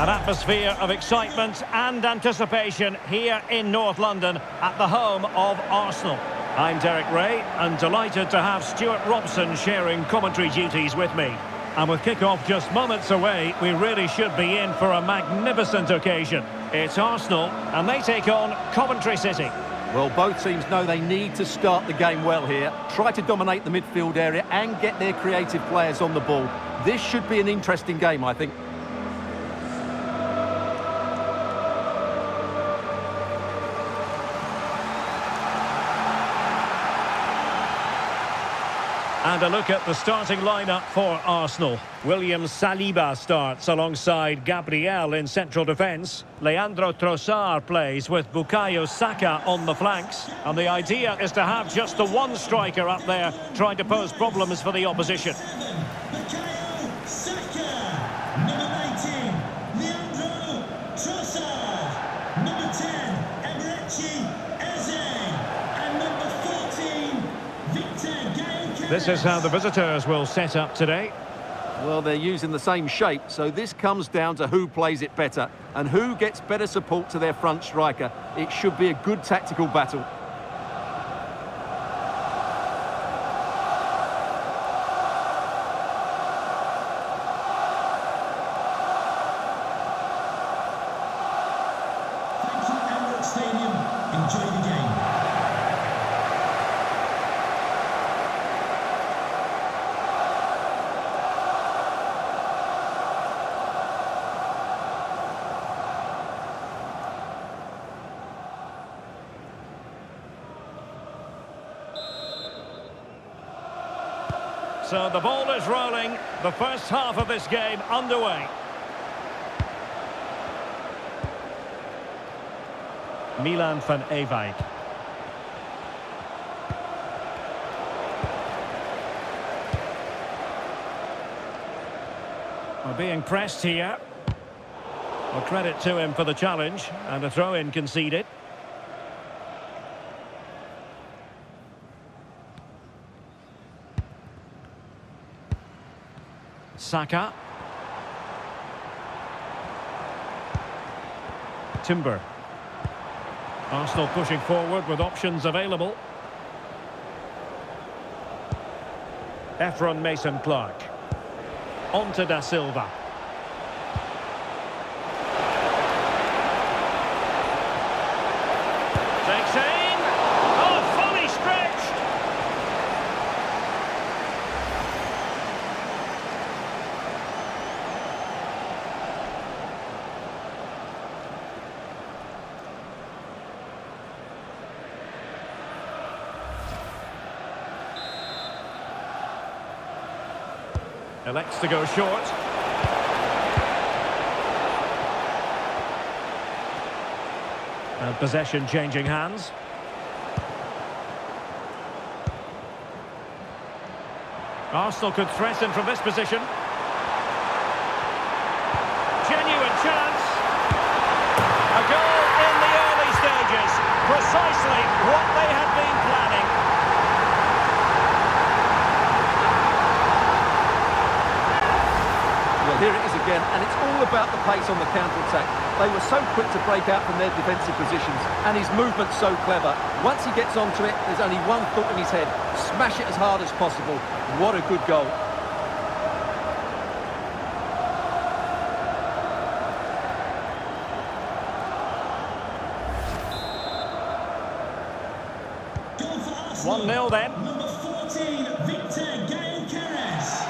An atmosphere of excitement and anticipation here in North London at the home of Arsenal. I'm Derek Ray and delighted to have Stuart Robson sharing commentary duties with me. And with kick-off just moments away, we really should be in for a magnificent occasion. It's Arsenal and they take on Coventry City. Well, both teams know they need to start the game well here, try to dominate the midfield area and get their creative players on the ball. This should be an interesting game, I think. And a look at the starting lineup for Arsenal. William Saliba starts alongside Gabriel in central defence. Leandro Trossard plays with Bukayo Saka on the flanks. And the idea is to have just the one striker up there trying to pose problems for the opposition. Bukayo Saka, number 19, Leandro Trossard, number 10, Emirates Stadium, and number 14, Victor Gamerx. This is how the visitors will set up today. Well, they're using the same shape, so this comes down to who plays it better and who gets better support to their front striker. It should be a good tactical battle. Thank you, Emirates Stadium. Enjoy the game. So the ball is rolling, the first half of this game underway. Milan van Ewijk. We're being pressed here. Well, credit to him for the challenge and a throw-in conceded. Saka. Timber. Arsenal pushing forward with options available. Efron Mason-Clark. On to Da Silva. Takes aim. Oh, fully stretched. Elects to go short. And possession changing hands. Arsenal could threaten from this position. Genuine chance. A goal in the early stages. Precisely what they had been planning. Well, here it is again, and it's all about the pace on the counter-attack. They were so quick to break out from their defensive positions, and his movement's so clever. Once he gets onto it, there's only one thought in his head: smash it as hard as possible. What a good goal. Goal for Arsenal. 1-0 then. Number 14, Victor Gamerx.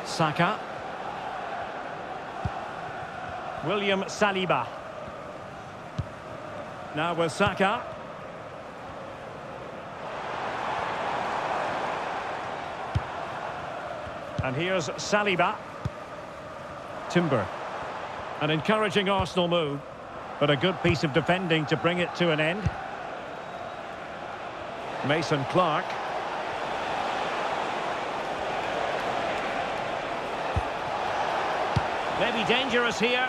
Saka. William Saliba. Now with Saka. And here's Saliba. Timber. An encouraging Arsenal move, but a good piece of defending to bring it to an end. Mason-Clark. Maybe dangerous here.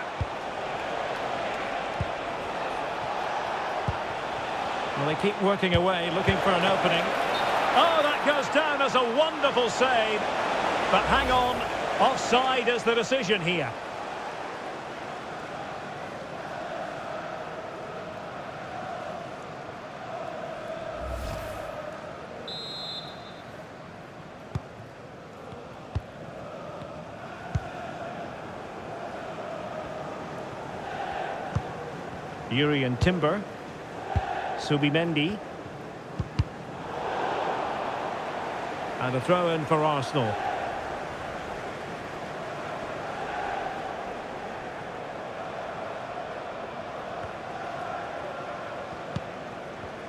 Well, they keep working away, looking for an opening. Oh, that goes down as a wonderful save. But hang on, offside is the decision here. Urian Timber. Subimendi. And a throw in for Arsenal.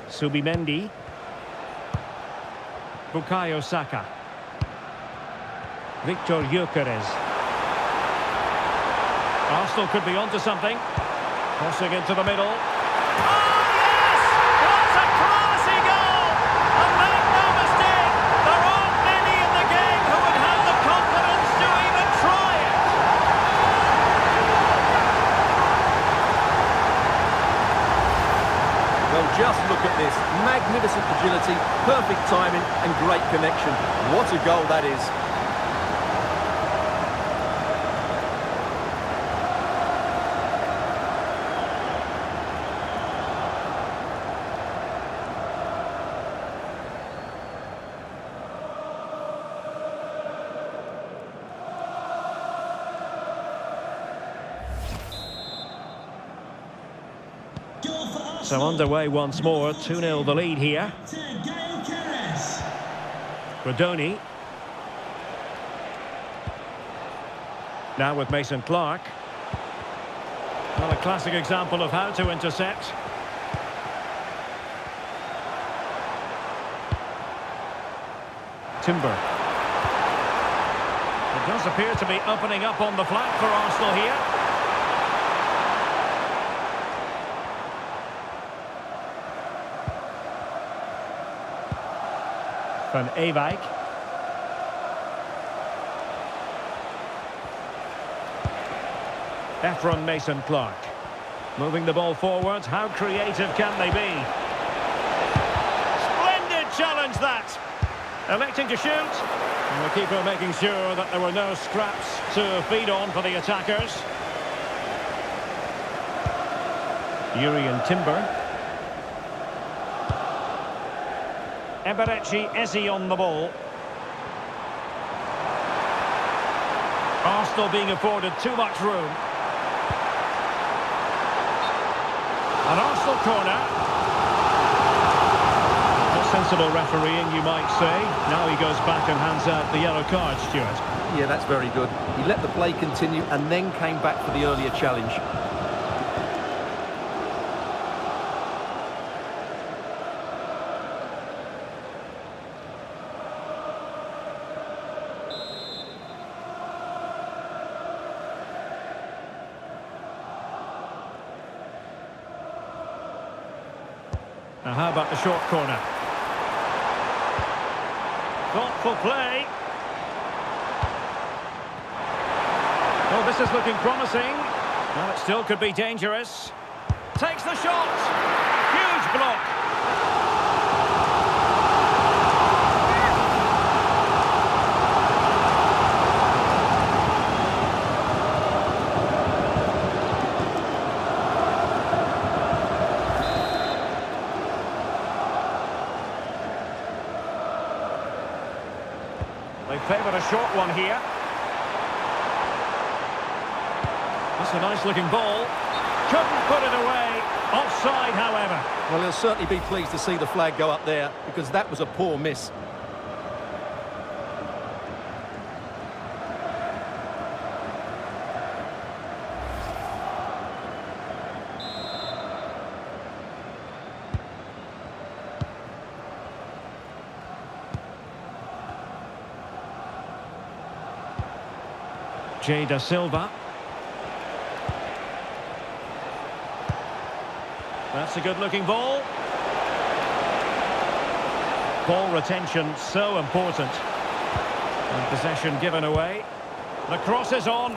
Subimendi. Bukayo Saka. Victor Gyökeres. Arsenal could be onto something. Crossing into the middle. Oh, yes! What a classy goal! And make no mistake, there aren't many in the game who would have the confidence to even try it. Well, just look at this. Magnificent agility, perfect timing and great connection. What a goal that is. So underway once more, 2-0 the lead here. Rodoni. Now with Mason Clark. Well, a classic example of how to intercept. Timber. It does appear to be opening up on the flank for Arsenal here. Van Ewijk. Efron Mason Clark. Moving the ball forward. How creative can they be? Splendid challenge that. Electing to shoot. And the keeper making sure that there were no scraps to feed on for the attackers. Urian Timber. Eberechi Eze on the ball. Arsenal being afforded too much room. An Arsenal corner. A sensible refereeing, you might say. Now he goes back and hands out the yellow card, Stuart. Yeah, that's very good. He let the play continue and then came back for the earlier challenge. Now how about the short corner? Thoughtful play. Oh, this is looking promising. Well, it still could be dangerous. Takes the shot. Huge block. They favoured a short one here. That's a nice looking ball. Couldn't put it away. Offside, however. Well, he'll certainly be pleased to see the flag go up there because that was a poor miss. Jay Da Silva. That's a good-looking ball. Ball retention, so important. And possession given away. The cross is on.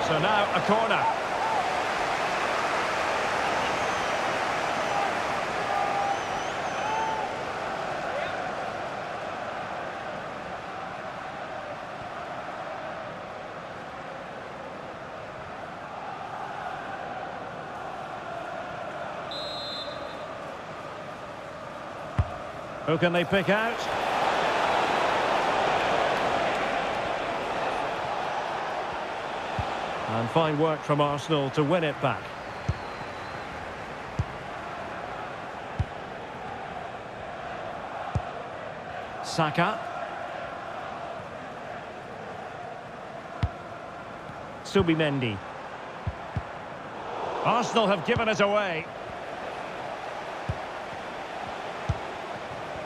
So now a corner. Who can they pick out? And fine work from Arsenal to win it back. Saka. Subimendi. Arsenal have given it away.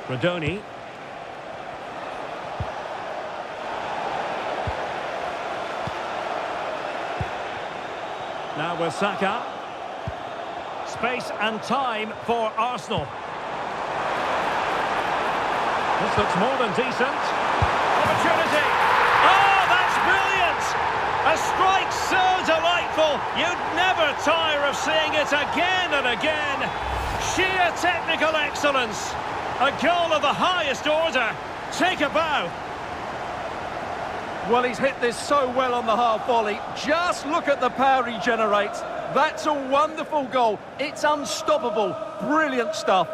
Radoni. Now with Saka. Space and time for Arsenal. This looks more than decent. Opportunity. Oh, that's brilliant! A strike so delightful, you'd never tire of seeing it again and again. Sheer technical excellence. A goal of the highest order. Take a bow. Well, he's hit this so well on the half volley. Just look at the power he generates. That's a wonderful goal. It's unstoppable. Brilliant stuff.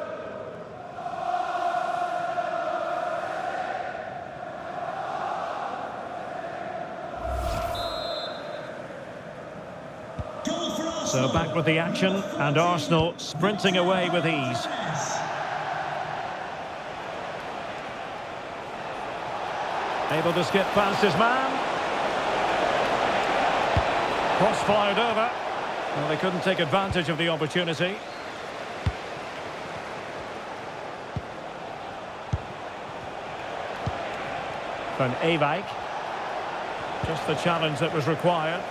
Goal for Arsenal. So back with the action, and Arsenal sprinting away with ease. Able to skip past his man. Cross fired over. Well, they couldn't take advantage of the opportunity. Van Ewijk. Just the challenge that was required.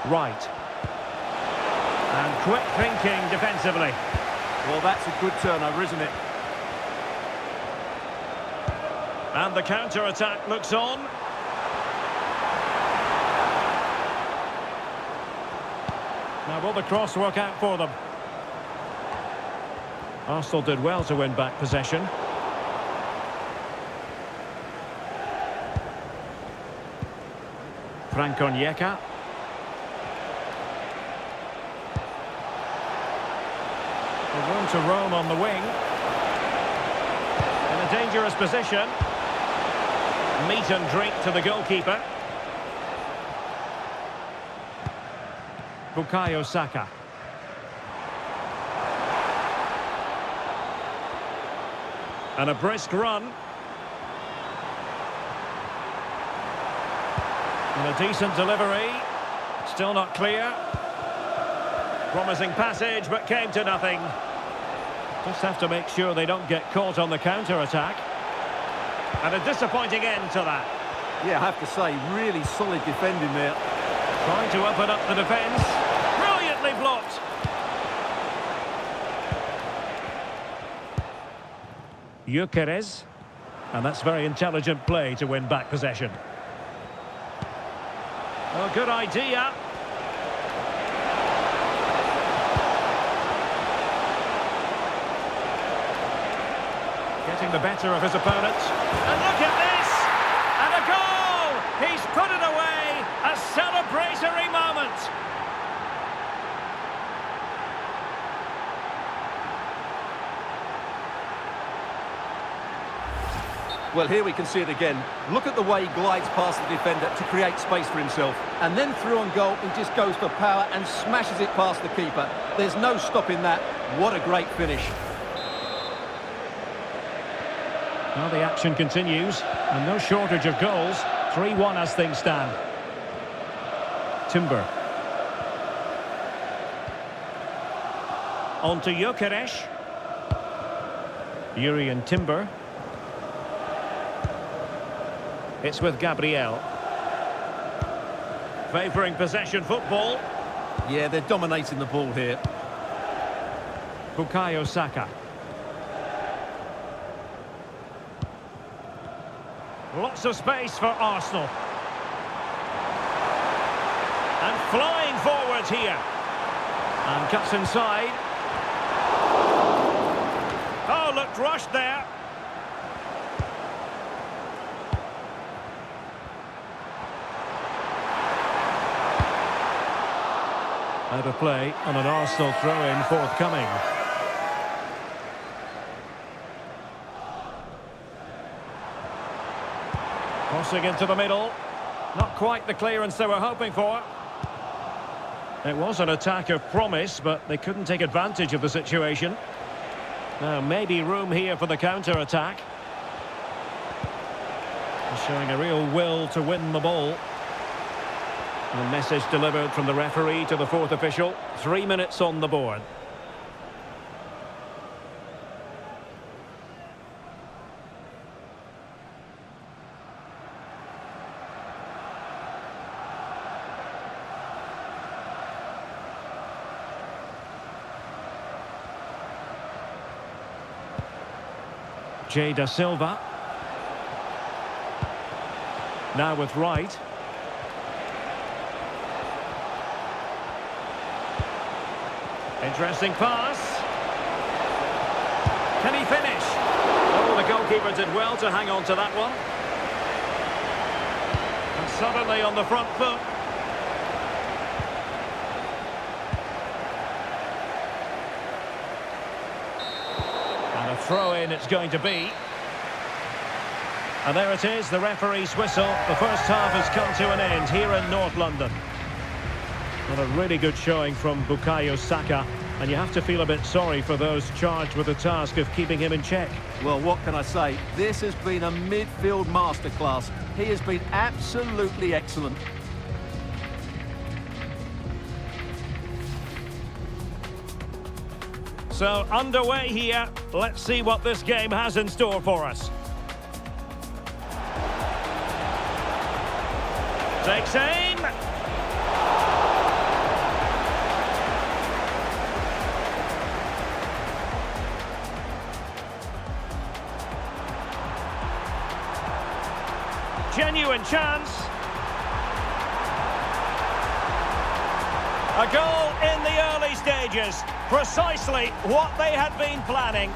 Right. And quick thinking defensively. Well, that's a good turnover, isn't it? And the counter-attack looks on. Now will the cross work out for them? Arsenal did well to win back possession. Frank Onyeka. Room to roam on the wing. In a dangerous position. Meat and drink to the goalkeeper. Bukayo Saka. And a brisk run. And a decent delivery. Still not clear. Promising passage, but came to nothing. Just have to make sure they don't get caught on the counter-attack. And a disappointing end to that. Yeah, I have to say, really solid defending there. Trying to open up the defence. Brilliantly blocked. Gyökeres. And that's very intelligent play to win back possession. Oh, good idea. Getting the better of his opponent. And look at this! And a goal! He's put it away! A celebratory moment! Well, here we can see it again. Look at the way he glides past the defender to create space for himself. And then through on goal, he just goes for power and smashes it past the keeper. There's no stopping that. What a great finish. Well, the action continues, and no shortage of goals. 3-1 as things stand. Timber. On to Gyökeres. Yuri and Timber. It's with Gabriel. Favouring possession football. Yeah, they're dominating the ball here. Bukayo Saka. Lots of space for Arsenal. And flying forward here. And cuts inside. Oh, looked rushed there. Out of play and an Arsenal throw-in forthcoming. Crossing into the middle. Not quite the clearance they were hoping for. It was an attack of promise, but they couldn't take advantage of the situation. Now, maybe room here for the counter-attack. Showing a real will to win the ball. And a message delivered from the referee to the fourth official. 3 minutes on the board. Jay Da Silva. Now with Wright. Interesting pass. Can he finish? Oh, the goalkeeper did well to hang on to that one. And suddenly on the front foot. And a throw-in it's going to be. And there it is, the referee's whistle. The first half has come to an end here in North London. And a really good showing from Bukayo Saka. And you have to feel a bit sorry for those charged with the task of keeping him in check. Well, what can I say? This has been a midfield masterclass. He has been absolutely excellent. So, underway here. Let's see what this game has in store for us. Takes aim. Genuine chance. A goal in the early stages. Precisely what they had been planning.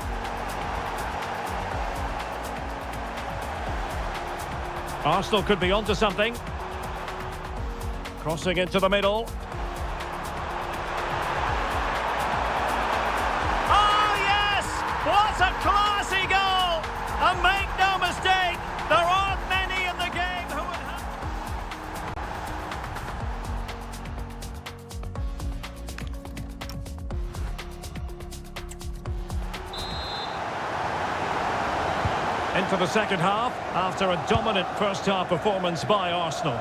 Arsenal could be onto something. Crossing into the middle. Oh, yes! What a classy goal! And make no mistake, there aren't many in the game who would have... Into the second half, after a dominant first-half performance by Arsenal.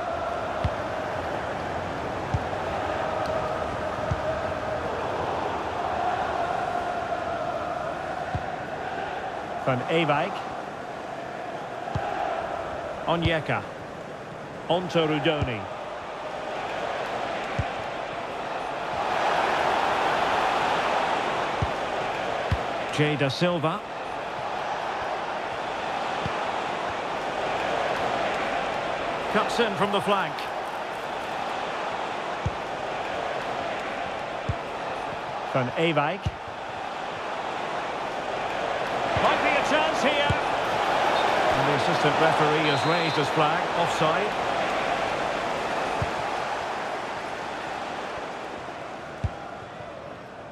Van Ewijk. Onyeka. Onto Rudoni. Jay Da Silva. Cuts in from the flank. Van Ewijk. Might be a chance here. And the assistant referee has raised his flag. Offside.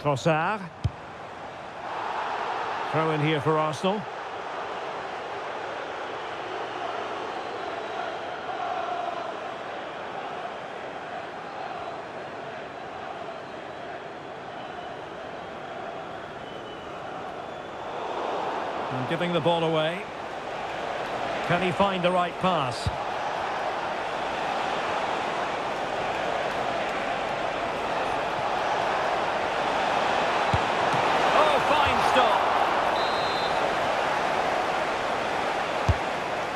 Trossard. Throw in here for Arsenal. And giving the ball away. Can he find the right pass? Oh, fine stop.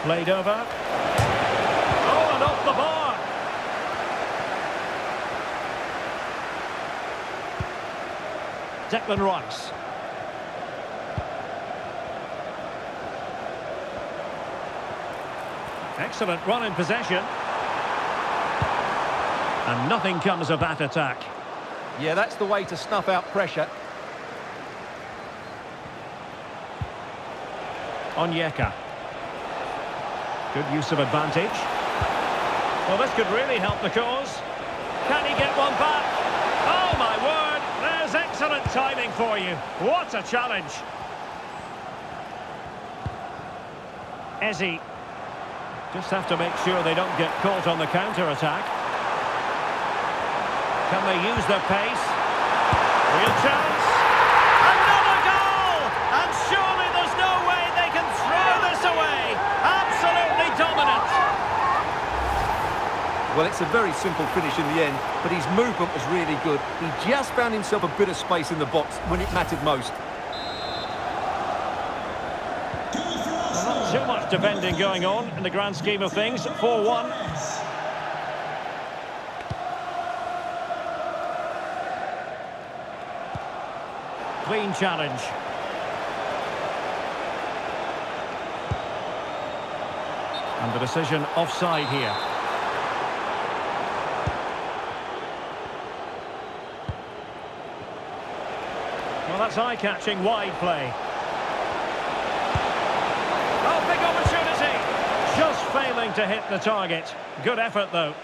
Played over. Oh, and off the bar. Declan Rice. Excellent run in possession. And nothing comes of that attack. Yeah, that's the way to snuff out pressure. Onyeka. Good use of advantage. Well, this could really help the cause. Can he get one back? Oh, my word, there's excellent timing for you. What a challenge. Ezzy. Just have to make sure they don't get caught on the counter-attack. Can they use their pace? Real chance. Another goal! And surely there's no way they can throw this away. Absolutely dominant. Well, it's a very simple finish in the end, but his movement was really good. He just found himself a bit of space in the box when it mattered most. Not too much defending going on in the grand scheme of things. 4-1. Clean challenge. And the decision offside here. Well, that's eye-catching wide play. Oh, big opportunity! Just failing to hit the target. Good effort, though.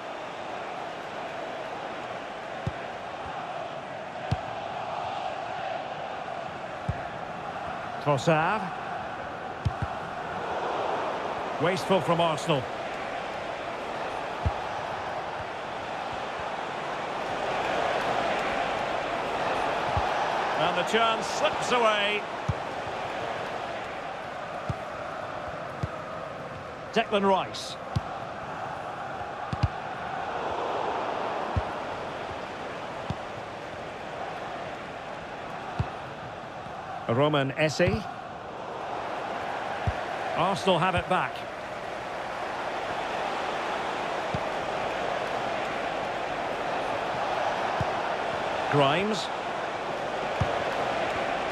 Trossard. Wasteful from Arsenal. And the chance slips away. Declan Rice. Roman Esse. Arsenal have it back. Grimes.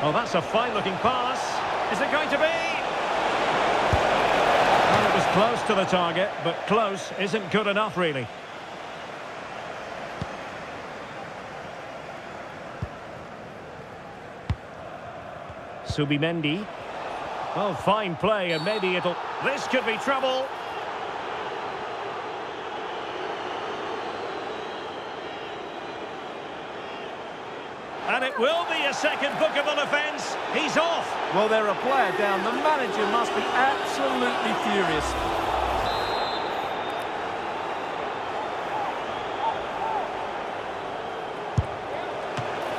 Oh, that's a fine-looking pass. Is it going to be? Well, it was close to the target, but close isn't good enough, really. Subimendi. Oh, fine play, and maybe it'll... This could be trouble. And it will be a second bookable offence. He's off. Well, they're a player down. The manager must be absolutely furious.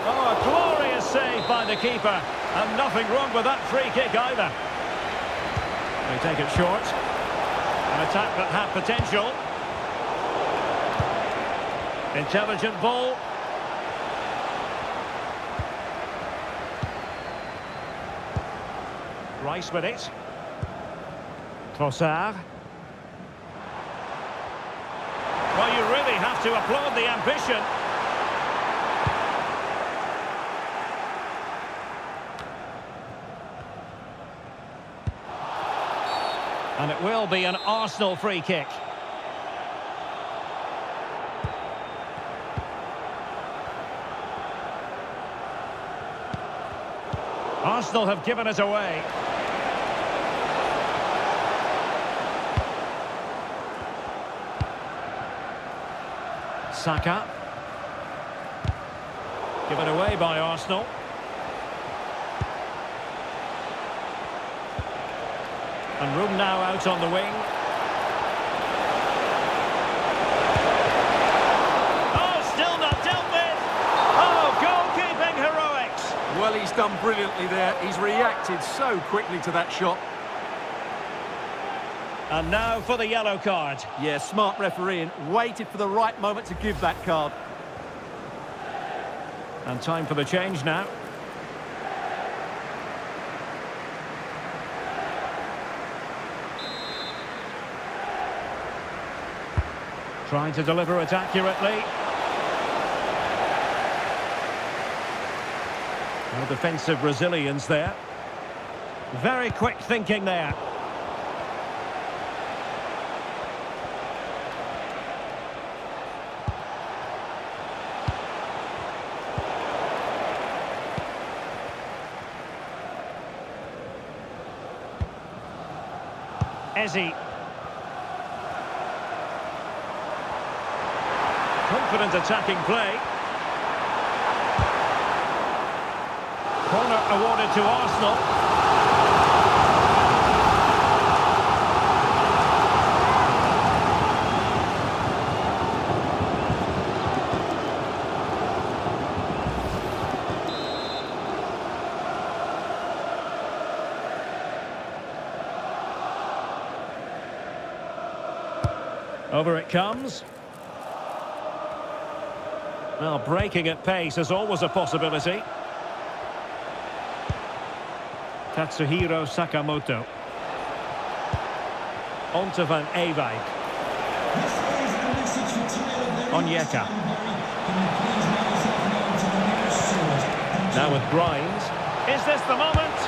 Oh, a glorious save by the keeper. And nothing wrong with that free kick either. They take it short. An attack that had potential. Intelligent ball. Rice with it. Trossard. Well, you really have to applaud the ambition. And it will be an Arsenal free kick. Arsenal have given it away. Saka. Given away by Arsenal. And room now out on the wing. Oh, still not dealt with. Oh, goalkeeping heroics. Well, he's done brilliantly there. He's reacted so quickly to that shot. And now for the yellow card. Yeah, smart refereeing. Waited for the right moment to give that card. And time for the change now. Trying to deliver it accurately. No defensive resilience there. Very quick thinking there. Eze. Confident attacking play. Corner awarded to Arsenal. Over it comes. Well, breaking at pace is always a possibility. Katsuhiro Sakamoto. On to Van Ewijk. This is a message for Tyler. There is Onyeka. Stanbury. Can you please make yourself known to the nearest steward? Thank you. Now with Grimes. Is this the moment?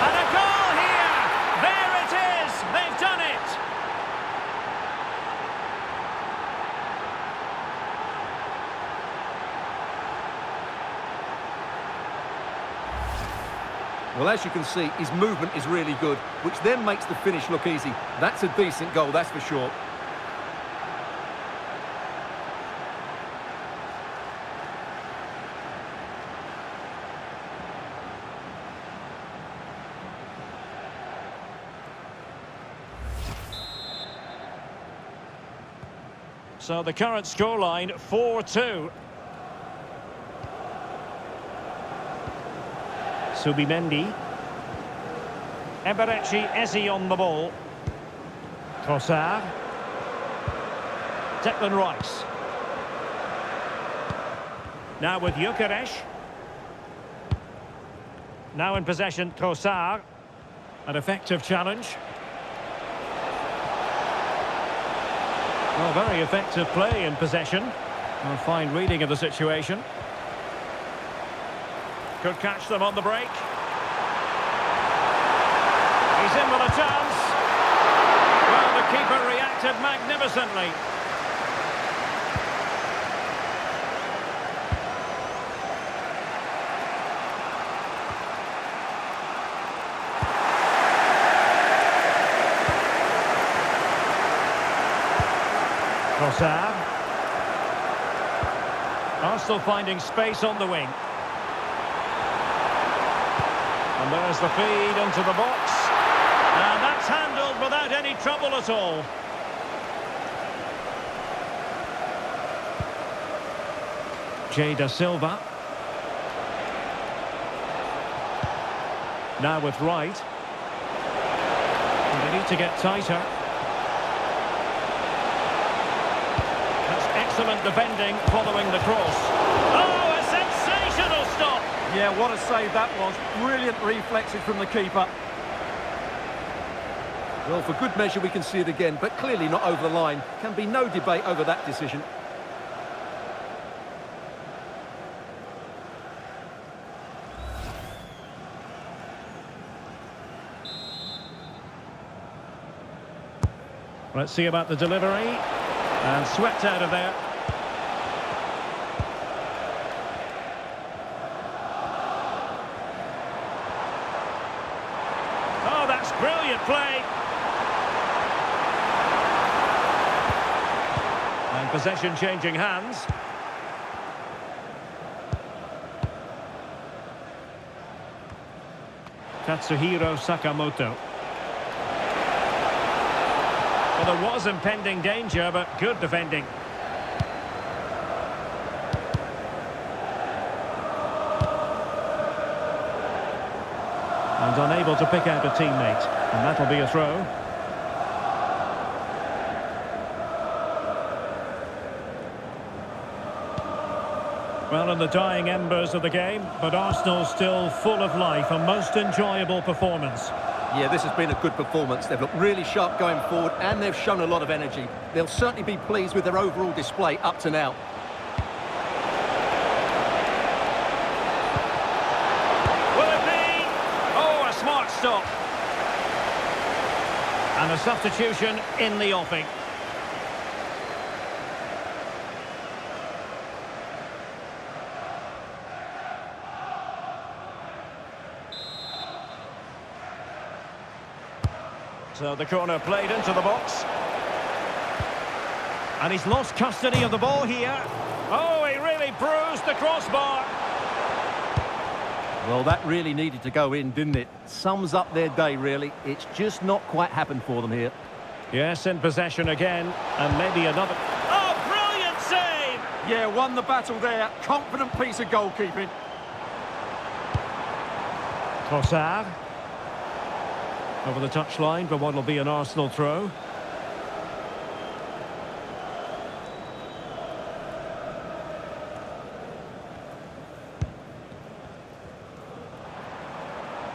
And a goal here! There it is! They've done it! Well, as you can see, his movement is really good, which then makes the finish look easy. That's a decent goal, that's for sure. So the current scoreline, 4-2. Subimendi. Eberechi Eze on the ball. Trossard. Declan Rice. Now with Gyökeres. Now in possession, Trossard. An effective challenge. Well, very effective play in possession. A fine reading of the situation. Could catch them on the break. He's in with a chance. Well, the keeper reacted magnificently. Trossard. Arsenal finding space on the wing. And there's the feed into the box. And that's handled without any trouble at all. Jay Da Silva. Now with Wright. And they need to get tighter. That's excellent defending following the cross. Oh, a sensational stop! Yeah, what a save that was. Brilliant reflexes from the keeper. Well, for good measure, we can see it again, but clearly not over the line. Can be no debate over that decision. Let's see about the delivery. And swept out of there. Oh, that's brilliant play. And possession changing hands. Katsuhiro Sakamoto. Well, there was impending danger, but good defending. And unable to pick out a teammate. And that'll be a throw. Well, in the dying embers of the game, but Arsenal still full of life. A most enjoyable performance. Yeah, this has been a good performance. They've looked really sharp going forward and they've shown a lot of energy. They'll certainly be pleased with their overall display up to now. Will it be? Oh, a smart stop. And a substitution in the offing. So the corner played into the box. And he's lost custody of the ball here. Oh, he really bruised the crossbar. Well, that really needed to go in, didn't it? Sums up their day, really. It's just not quite happened for them here. Yes, in possession again, and maybe another... Oh, brilliant save! Yeah, won the battle there. Confident piece of goalkeeping. Trossard. Over the touchline for what will be an Arsenal throw.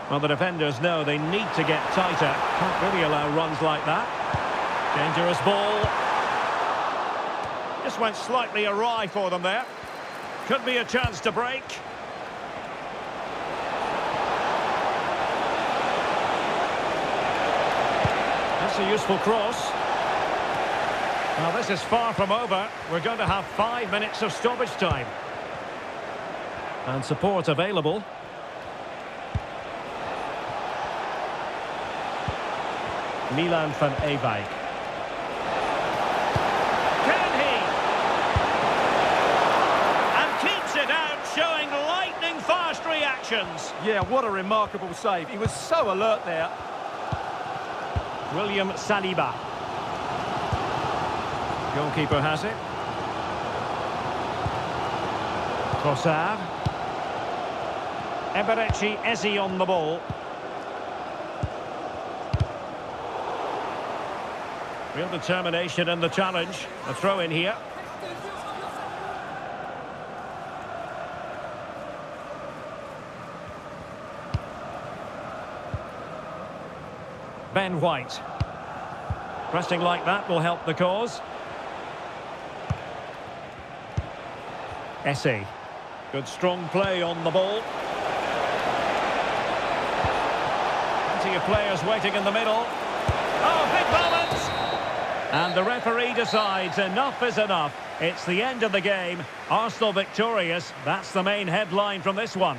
Well, the defenders know they need to get tighter. Can't really allow runs like that. Dangerous ball. Just went slightly awry for them there. Could be a chance to break. That's a useful cross. Now, this is far from over. We're going to have 5 minutes of stoppage time. And support available. Milan van Ewijk. Can he? And keeps it out, showing lightning-fast reactions. Yeah, what a remarkable save. He was so alert there. William Saliba. Goalkeeper has it. Trossard. Eberechi Eze on the ball. Real determination in the challenge. A throw in here. Ben White. Pressing like that will help the cause. Eze. Good strong play on the ball. Plenty of players waiting in the middle. Oh, big moment! And the referee decides enough is enough. It's the end of the game. Arsenal victorious. That's the main headline from this one.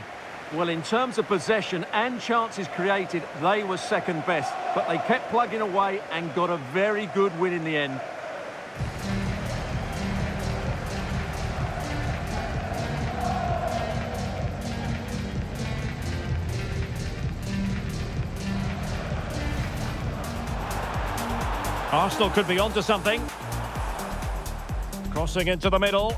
Well, in terms of possession and chances created, they were second best. But they kept plugging away and got a very good win in the end. Arsenal could be onto something. Crossing into the middle.